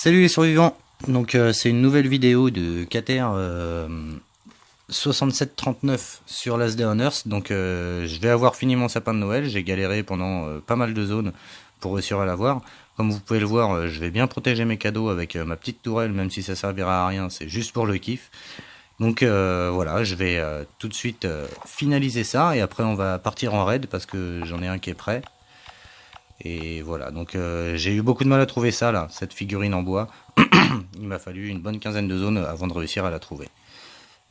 Salut les survivants. Donc c'est une nouvelle vidéo de Cater 6739 sur Last Day on Earth. Donc je vais avoir fini mon sapin de Noël. J'ai galéré pendant pas mal de zones pour réussir à l'avoir. Comme vous pouvez le voir, je vais bien protéger mes cadeaux avec ma petite tourelle, même si ça servira à rien, c'est juste pour le kiff. Donc voilà, je vais tout de suite finaliser ça et après on va partir en raid parce que j'en ai un qui est prêt. Et voilà, donc j'ai eu beaucoup de mal à trouver ça là, cette figurine en bois. Il m'a fallu une bonne quinzaine de zones avant de réussir à la trouver.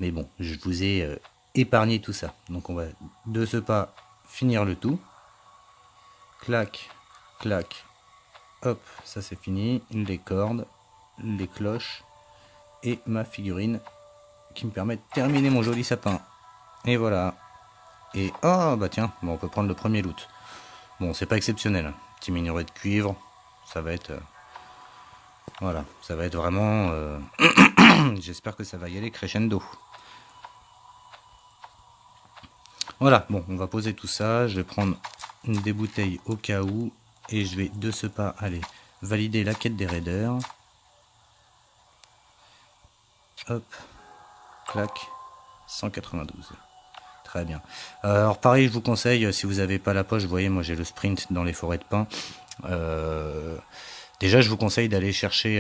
Mais bon, je vous ai épargné tout ça. Donc on va de ce pas finir le tout. Clac, clac, hop, ça c'est fini. Les cordes, les cloches et ma figurine qui me permet de terminer mon joli sapin. Et voilà. Et oh bah tiens, bon, on peut prendre le premier loot. Bon, c'est pas exceptionnel. Petit minerai de cuivre, ça va être... voilà, ça va être vraiment... j'espère que ça va y aller crescendo. Voilà, bon, on va poser tout ça. Je vais prendre des bouteilles au cas où. Et je vais de ce pas aller valider la quête des raiders. Hop, clac, 192. Très bien. Alors pareil, je vous conseille, si vous n'avez pas la poche, vous voyez, moi j'ai le sprint dans les forêts de pin. Déjà, je vous conseille d'aller chercher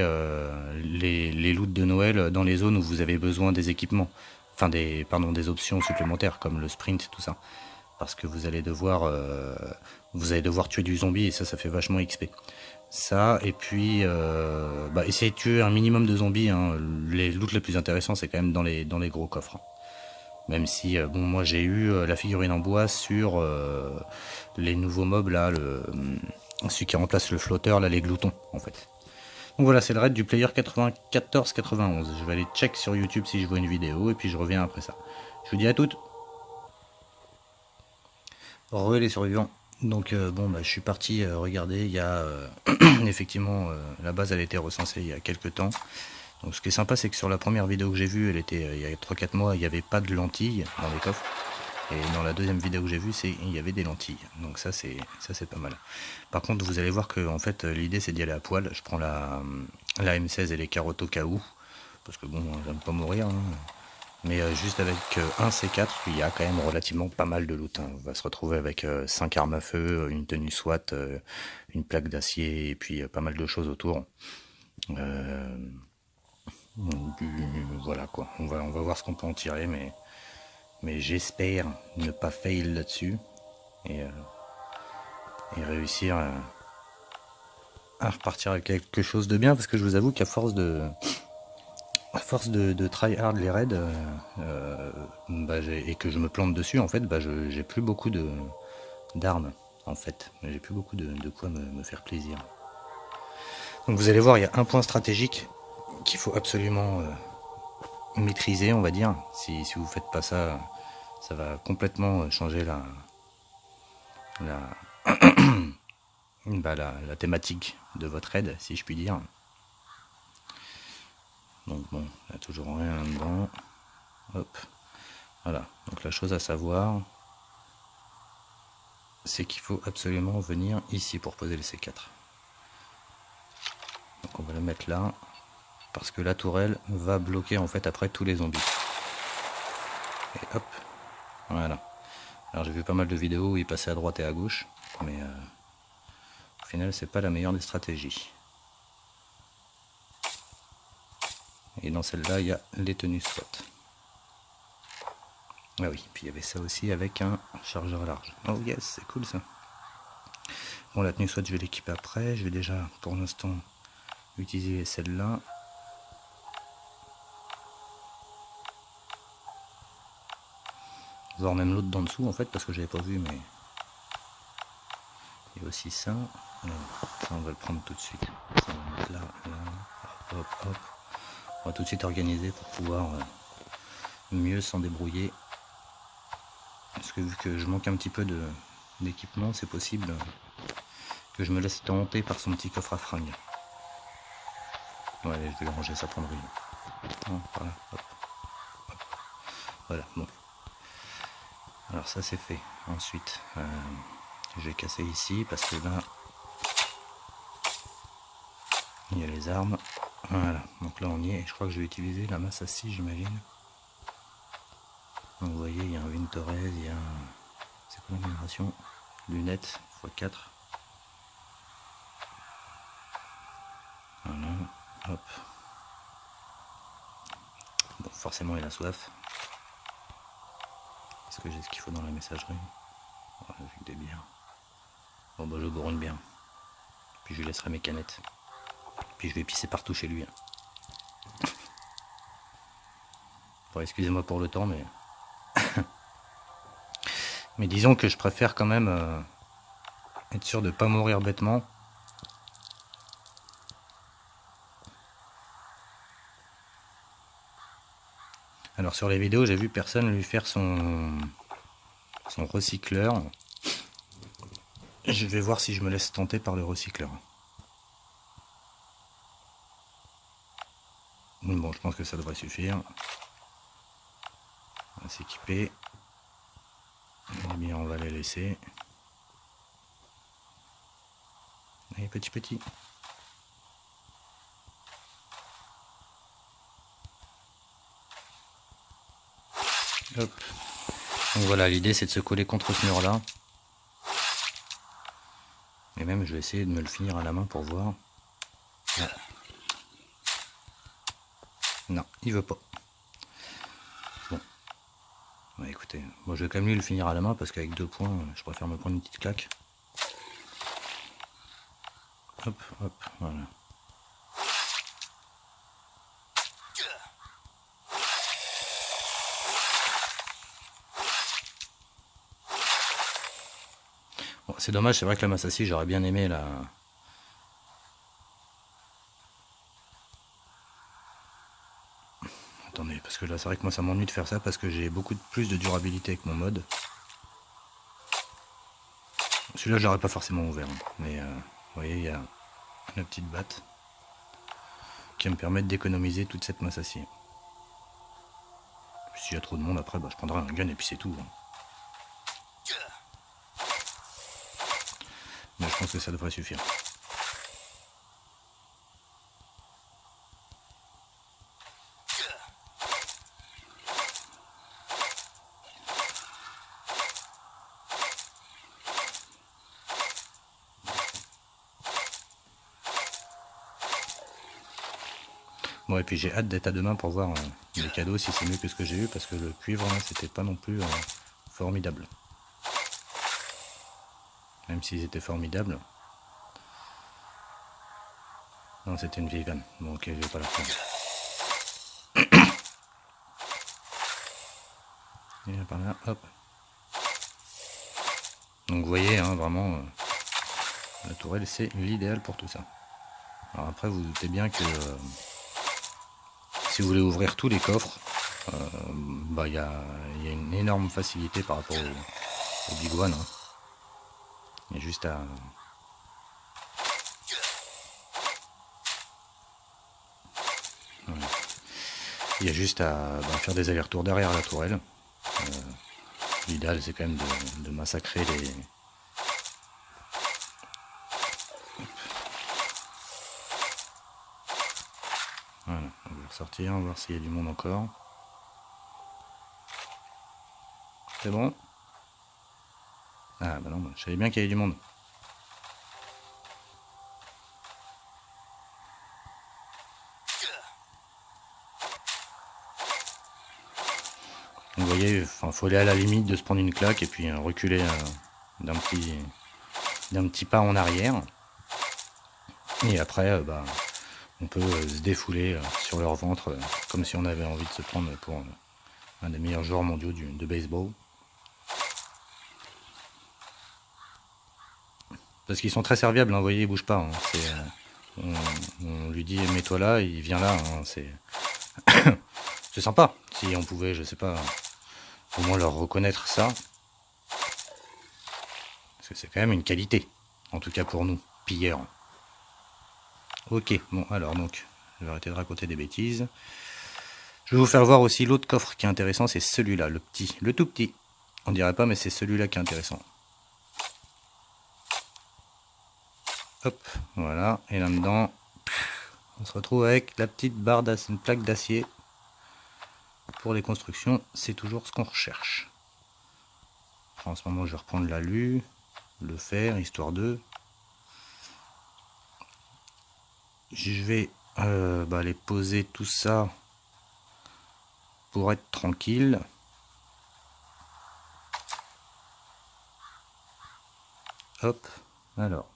les loots de Noël dans les zones où vous avez besoin des équipements. Enfin, des options supplémentaires, comme le sprint, tout ça. Parce que vous allez devoir tuer du zombie, et ça fait vachement XP. Ça, et puis, essayez de tuer un minimum de zombies. Hein. Les loots les plus intéressants, c'est quand même dans les gros coffres. Même si, bon, moi j'ai eu la figurine en bois sur les nouveaux mobs, là, celui qui remplace le flotteur, là, les gloutons, en fait. Donc voilà, c'est le raid du player 94-91. Je vais aller check sur YouTube si je vois une vidéo, et puis je reviens après ça. Je vous dis à toutes. Re les survivants. Donc bon, je suis parti regarder, il y a effectivement, la base elle a été recensée il y a quelques temps. Donc ce qui est sympa, c'est que sur la première vidéo que j'ai vue, elle était il y a 3-4 mois, il n'y avait pas de lentilles dans les coffres. Et dans la deuxième vidéo que j'ai vue, il y avait des lentilles. Donc ça c'est pas mal. Par contre, vous allez voir que en fait l'idée c'est d'y aller à poil. Je prends la M16 et les carottes au cas où. Parce que bon, j'aime pas mourir. Hein. Mais juste avec un C4, il y a quand même relativement pas mal de loot. Hein. On va se retrouver avec 5 armes à feu, une tenue SWAT, une plaque d'acier et puis pas mal de choses autour. Voilà quoi, on va voir ce qu'on peut en tirer, mais j'espère ne pas fail là-dessus et réussir à repartir avec quelque chose de bien, parce que je vous avoue qu'à force de try hard les raids et que je me plante dessus, en fait, j'ai plus beaucoup d'armes, en fait, j'ai plus beaucoup de quoi me faire plaisir. Donc vous allez voir, il y a un point stratégique qu'il faut absolument maîtriser, on va dire. Si vous faites pas ça, ça va complètement changer la thématique de votre raid, si je puis dire. Donc bon, il n'y a toujours rien là-dedans. Hop. Voilà. Donc la chose à savoir, c'est qu'il faut absolument venir ici pour poser le C4. Donc on va le mettre là, parce que la tourelle va bloquer en fait après tous les zombies. Et hop, voilà. Alors j'ai vu pas mal de vidéos où il passait à droite et à gauche, mais au final c'est pas la meilleure des stratégies. Et dans celle-là il y a les tenues SWAT. Ah oui, puis il y avait ça aussi avec un chargeur large. Oh yes, c'est cool ça. Bon, la tenue SWAT je vais l'équiper après, je vais déjà pour l'instant utiliser celle-là. Voir même l'autre d'en dessous en fait, parce que j'avais pas vu, mais il y a aussi ça. Alors, ça on va le prendre tout de suite. Ça, on va mettre là, là, hop, hop. On va tout de suite organiser pour pouvoir mieux s'en débrouiller. Parce que vu que je manque un petit peu d'équipement, c'est possible que je me laisse tenter par son petit coffre à fringues. Ouais, je vais le ranger, ça prendra une. Voilà, hop, hop. Voilà, bon. Alors ça c'est fait. Ensuite, je vais casser ici parce que là Il y a les armes. Voilà, donc là on y est. Je crois que je vais utiliser la masse à 6, j'imagine. Donc vous voyez, il y a un Vintorez, il y a un... C'est quoi la numération? Lunettes x4. Voilà, hop. Bon, forcément il a soif. Est-ce que j'ai ce qu'il faut dans la messagerie? Voilà, avec des bières. Bon bah je bourre une bière. Puis je lui laisserai mes canettes. Puis je vais pisser partout chez lui. Bon, excusez-moi pour le temps, mais... mais disons que je préfère quand même être sûr de pas mourir bêtement. Alors sur les vidéos, j'ai vu personne lui faire son recycleur. Je vais voir si je me laisse tenter par le recycleur. Bon, je pense que ça devrait suffire. On va s'équiper. Eh bien, on va les laisser. Allez, petit. Hop. Donc voilà, l'idée c'est de se coller contre ce mur là. Et même je vais essayer de me le finir à la main pour voir. Ah. Non, il veut pas. Bon. Ouais, écoutez, moi je vais quand même lui le finir à la main parce qu'avec 2 points, je préfère me prendre une petite claque. Hop, voilà. Bon, c'est dommage, c'est vrai que la masse à scie, j'aurais bien aimé la... Attendez, parce que là c'est vrai que moi ça m'ennuie de faire ça parce que j'ai beaucoup plus de durabilité avec mon mode. Celui-là je l'aurais pas forcément ouvert, hein. Mais vous voyez, il y a la petite batte qui va me permettre d'économiser toute cette masse à scie. S'il y a trop de monde après, bah, je prendrai un gun et puis c'est tout. Hein. Mais je pense que ça devrait suffire. Bon, et puis j'ai hâte d'être à demain pour voir les cadeaux si c'est mieux que ce que j'ai eu parce que le cuivre là c'était pas non plus formidable. Même s'ils étaient formidables. Non, c'était une vieille vanne. Bon, ok, je vais pas la prendre. Et là, par là, hop. Donc vous voyez, hein, vraiment, la tourelle c'est l'idéal pour tout ça. Alors après, vous, vous doutez bien que si vous voulez ouvrir tous les coffres, bah, y a une énorme facilité par rapport au Big One. Hein. Il y a juste à... Voilà. Il y a juste à faire des allers-retours derrière la tourelle. L'idéal c'est quand même de massacrer les... Voilà, on va ressortir, on va voir s'il y a du monde encore. C'est bon? Ah bah non, je savais bien qu'il y avait du monde. Vous voyez, il faut aller à la limite de se prendre une claque et puis reculer d'un petit pas en arrière. Et après, on peut se défouler sur leur ventre comme si on avait envie de se prendre pour un des meilleurs joueurs mondiaux de baseball. Parce qu'ils sont très serviables, hein, vous voyez, ils bougent pas. Hein. On lui dit mets-toi là, il vient là. Hein, c'est sympa. Si on pouvait, je sais pas, au moins leur reconnaître ça. Parce que c'est quand même une qualité. En tout cas pour nous, pilleurs. Ok, bon alors donc, je vais arrêter de raconter des bêtises. Je vais vous faire voir aussi l'autre coffre qui est intéressant, c'est celui-là, le petit, le tout petit. On dirait pas, mais c'est celui-là qui est intéressant. Hop, voilà, et là-dedans, On se retrouve avec la petite barre d'acier, une plaque d'acier. Pour les constructions, c'est toujours ce qu'on recherche. En ce moment, je vais reprendre l'alu, le fer, histoire de. Je vais aller poser tout ça pour être tranquille. Hop, alors.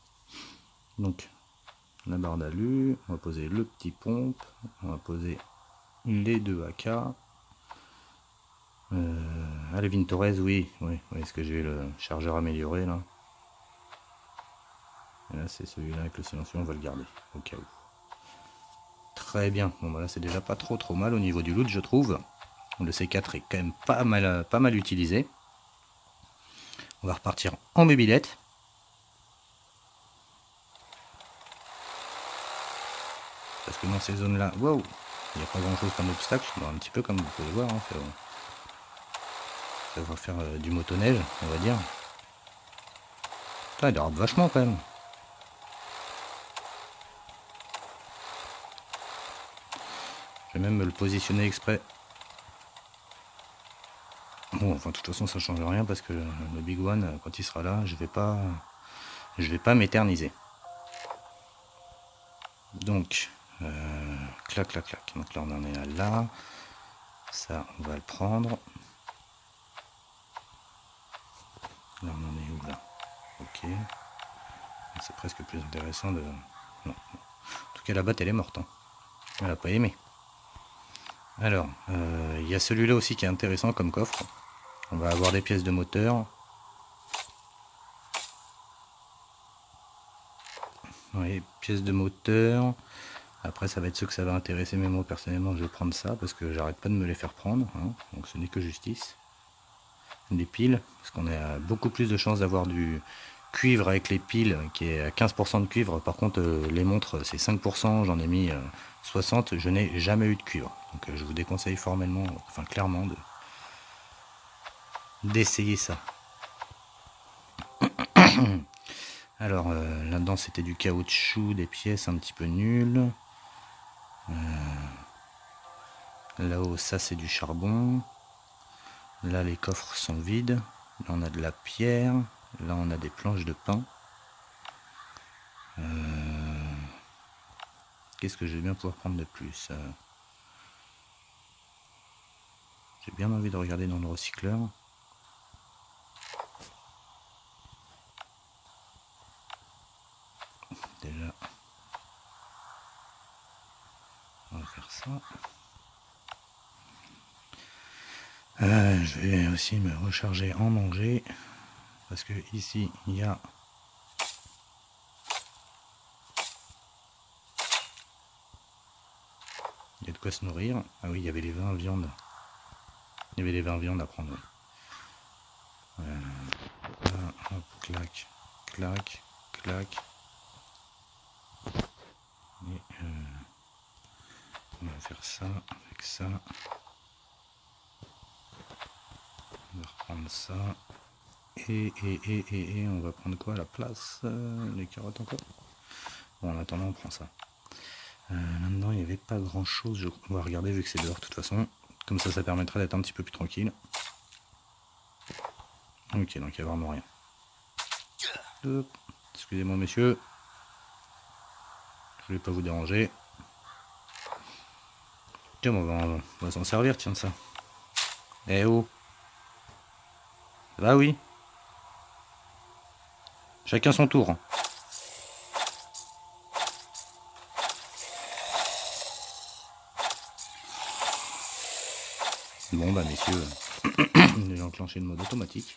Donc, la barre d'alu, on va poser le petit pompe, on va poser les deux AK. Allez, Vintorez, oui, est-ce que j'ai le chargeur amélioré là? Et là, c'est celui-là avec le silencieux, on va le garder au cas où. Très bien, bon bah là c'est déjà pas trop mal au niveau du loot, je trouve. Le C4 est quand même pas mal utilisé. On va repartir en mobilette. Parce que dans ces zones-là, wow, il n'y a pas grand-chose comme obstacle. Bon, un petit peu comme vous pouvez voir, hein, ça va faire du motoneige, on va dire. Ça dérape vachement quand même. Je vais même me le positionner exprès. Bon, enfin, de toute façon, ça change rien parce que le Big One, quand il sera là, je vais pas m'éterniser. Donc, clac. Donc là, on en est là. Ça, on va le prendre. Là, on en est où là? Ok. C'est presque plus intéressant de... Non. En tout cas, la batte, elle est morte. Hein. Elle n'a pas aimé. Alors, il y a celui-là aussi qui est intéressant comme coffre. On va avoir des pièces de moteur. Oui, pièces de moteur. Après, ça va être ceux que ça va intéresser, mais moi, personnellement, je vais prendre ça parce que j'arrête pas de me les faire prendre. Hein. Donc, ce n'est que justice. Des piles, parce qu'on a beaucoup plus de chances d'avoir du cuivre avec les piles, qui est à 15% de cuivre. Par contre, les montres, c'est 5%. J'en ai mis 60. Je n'ai jamais eu de cuivre. Donc, je vous déconseille formellement, enfin, clairement, d'essayer ça. Alors là-dedans c'était du caoutchouc, des pièces un petit peu nulles. Là-haut ça c'est du charbon. Là les coffres sont vides. Là on a de la pierre. Là on a des planches de pain. Qu'est-ce que je vais bien pouvoir prendre de plus? J'ai bien envie de regarder dans le recycleur. Déjà, on va faire ça. Je vais aussi me recharger en manger. Parce que ici, il y a... Il y a de quoi se nourrir. Ah oui, il y avait les 20 viandes. Il y avait les 20 viandes à prendre. Là, hop, clac. Et on va faire ça avec ça. On va reprendre ça. Et on va prendre quoi à la place? Les carottes encore? Bon, en attendant, on prend ça. Là-dedans, il n'y avait pas grand-chose. On va regarder vu que c'est dehors, de toute façon. Comme ça permettra d'être un petit peu plus tranquille. Ok, donc il n'y a vraiment rien. Excusez-moi, messieurs. Je voulais pas vous déranger. Tiens, on va s'en servir, tiens, de ça. Eh oh. Bah oui. Chacun son tour. Bon bah messieurs, j'ai enclenché le mode automatique.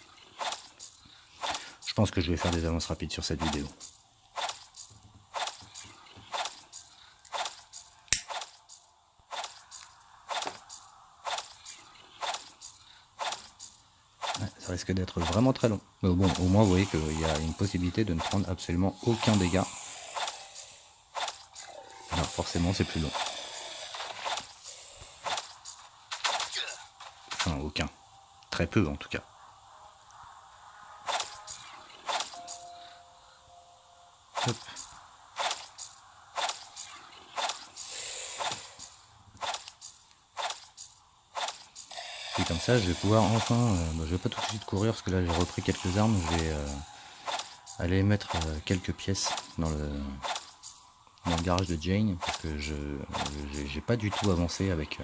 Je pense que je vais faire des avances rapides sur cette vidéo. Ouais, ça risque d'être vraiment très long. Mais bon, au moins vous voyez qu'il y a une possibilité de ne prendre absolument aucun dégât. Alors forcément c'est plus long. Enfin aucun. Très peu en tout cas. Hop. Comme ça, je vais pouvoir enfin... je vais pas tout de suite courir, parce que là, j'ai repris quelques armes. Je vais aller mettre quelques pièces dans le garage de Jane, parce que j'ai pas du tout avancé avec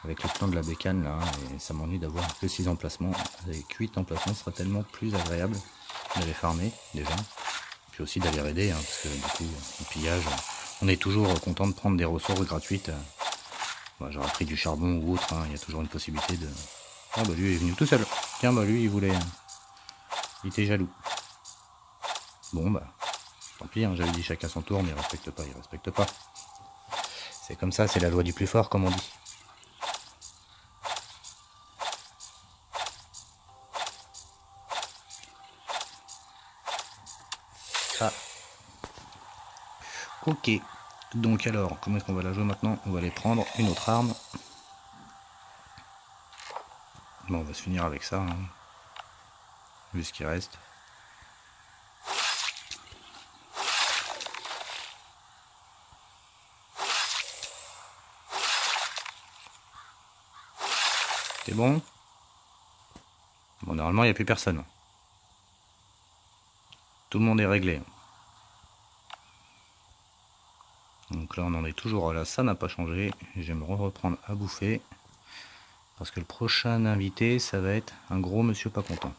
le plan de la bécane, là, et ça m'ennuie d'avoir que 6 emplacements. Avec 8 emplacements, ce sera tellement plus agréable d'aller farmer, déjà. Puis aussi d'aller raider, hein, parce que du coup, le pillage, on est toujours content de prendre des ressources gratuites. J'aurais pris du charbon ou autre, hein, il y a toujours une possibilité de... Ah bah lui il est venu tout seul. Tiens bah lui il voulait... Il était jaloux. Bon bah, tant pis, hein, j'avais dit chacun son tour, mais il respecte pas, il respecte pas. C'est comme ça, c'est la loi du plus fort, comme on dit. Ah. Ok. Donc alors, comment est-ce qu'on va la jouer maintenant? On va aller prendre une autre arme. Bon, on va se finir avec ça, hein, vu ce qui reste. C'est bon? Bon, normalement, il n'y a plus personne. Tout le monde est réglé. Donc là, on en est toujours là, ça n'a pas changé. Je vais me reprendre à bouffer. Parce que le prochain invité, ça va être un gros monsieur pas content.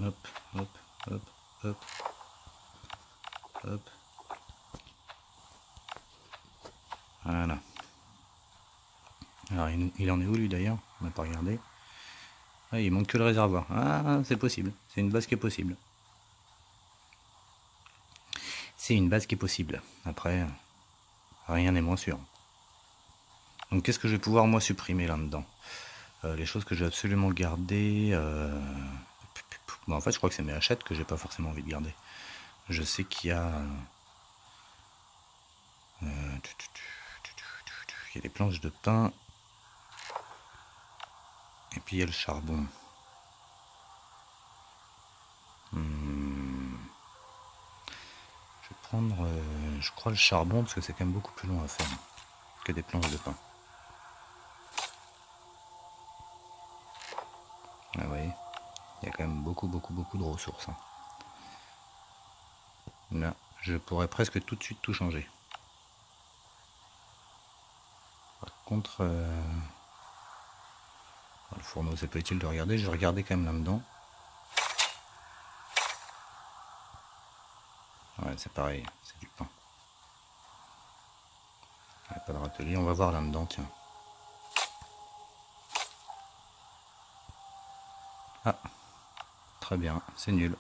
Hop, hop, hop, hop, hop. Voilà. Alors, il en est où lui d'ailleurs? On n'a pas regardé. Ah, il manque que le réservoir. Ah, c'est possible. C'est une base qui est possible. C'est une base qui est possible. Après, rien n'est moins sûr. Donc, qu'est-ce que je vais pouvoir moi supprimer là-dedans? Les choses que je vais absolument garder. Bon, en fait, je crois que c'est mes hachettes que j'ai pas forcément envie de garder. Je sais qu'il y a. Il y a des planches de pain. Et puis il y a le charbon. Je vais prendre, je crois, le charbon parce que c'est quand même beaucoup plus long à faire que des planches de pain. Ah oui, il y a quand même beaucoup de ressources. Hein. Là, je pourrais presque tout de suite tout changer. Par contre, le fourneau, c'est pas utile de regarder. Je vais regarder quand même là-dedans. Ouais, c'est pareil, c'est du pain. Il n'y a pas de râtelier, on va voir là-dedans, tiens. Ah, très bien, c'est nul.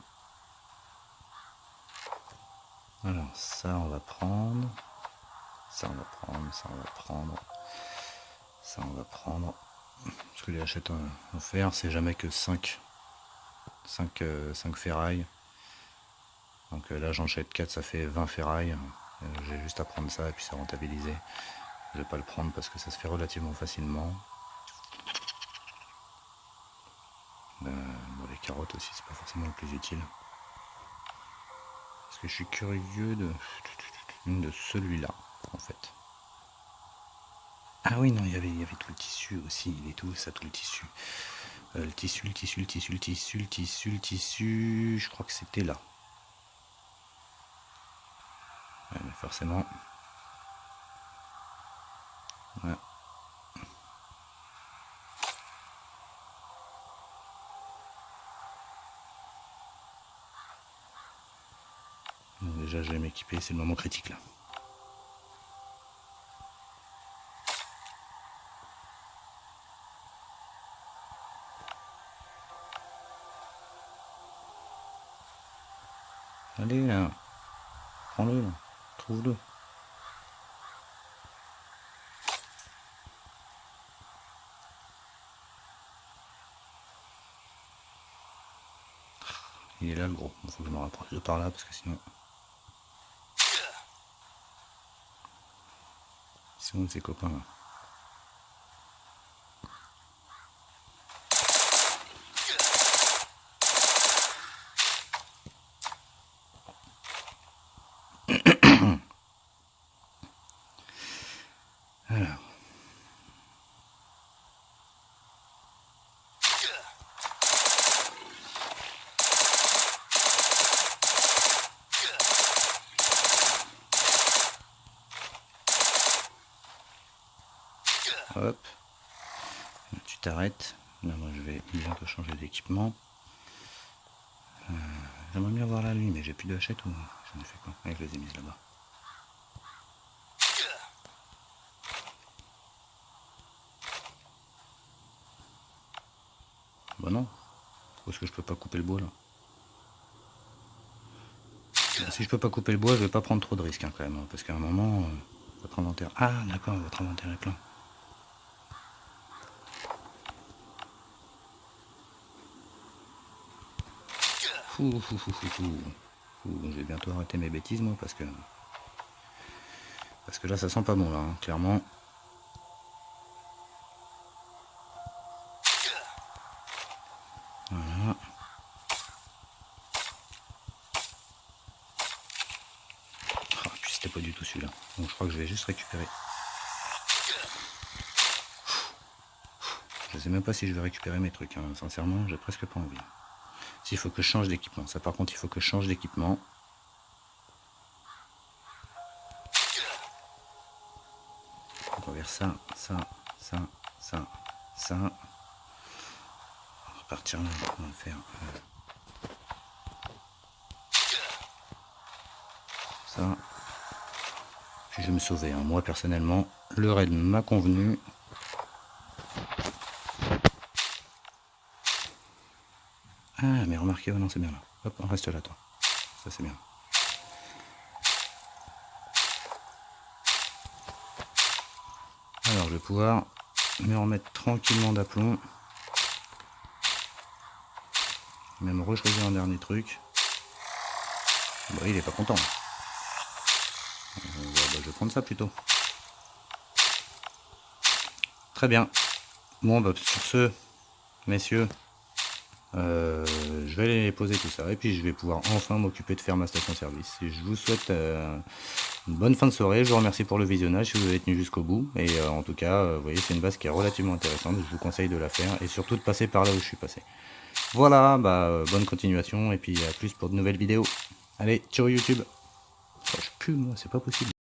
Alors, ça, on va prendre. Ça, on va prendre, ça, on va prendre. Ça, on va prendre. Parce que les hachettes en fer, c'est jamais que 5 ferrailles. Donc là, j'en jette 4, ça fait 20 ferrailles. J'ai juste à prendre ça et puis c'est rentabilisé. Je vais pas le prendre parce que ça se fait relativement facilement. Bon, les carottes aussi, c'est pas forcément le plus utile. Parce que je suis curieux de celui-là, en fait. Ah oui, non, il y avait tout le tissu aussi. Il est tout ça, tout le tissu. Le tissu. Je crois que c'était là. Ouais, mais forcément. Ouais. Bon, déjà, je vais m'équiper. C'est le moment critique là. Allez là, prends-le, trouve-le. Il est là le gros, il faut que je me rapproche de par là parce que sinon c'est ses copains là. Hop. Tu t'arrêtes. Là, moi, je vais bientôt changer d'équipement. J'aimerais bien voir la nuit, mais j'ai plus de hachette ou j'en ai fait quoi? Avec les émises là-bas. Bah non. Parce que je peux pas couper le bois là. Si je peux pas couper le bois, je vais pas prendre trop de risques hein, quand même. Hein, parce qu'à un moment, votre inventaire. Ah d'accord, votre inventaire est plein. Je vais bientôt arrêter mes bêtises moi parce que là ça sent pas bon là, hein, clairement. Voilà. Ah, puis c'était pas du tout celui-là. Donc je crois que je vais juste récupérer. Je sais même pas si je vais récupérer mes trucs, hein. Sincèrement j'ai presque pas envie. S'il faut que je change d'équipement, ça par contre il faut que je change d'équipement. On va vers ça. On va repartir là, on va faire ça. Puis je vais me sauver, hein. Moi personnellement, le raid m'a convenu. Ah mais remarquez, oh non c'est bien là. Hop, on reste là toi. Ça c'est bien. Alors je vais pouvoir me remettre tranquillement d'aplomb. Même rechoisir un dernier truc. Bah, il est pas content. Je vais prendre ça plutôt. Très bien. Bon bah sur ce, messieurs, je vais aller poser tout ça et puis je vais pouvoir enfin m'occuper de faire ma station service. Je vous souhaite une bonne fin de soirée. Je vous remercie pour le visionnage si vous avez tenu jusqu'au bout. Et en tout cas, vous voyez, c'est une base qui est relativement intéressante. Je vous conseille de la faire et surtout de passer par là où je suis passé. Voilà, bah bonne continuation et puis à plus pour de nouvelles vidéos. Allez, ciao YouTube. Oh, je pue moi, c'est pas possible.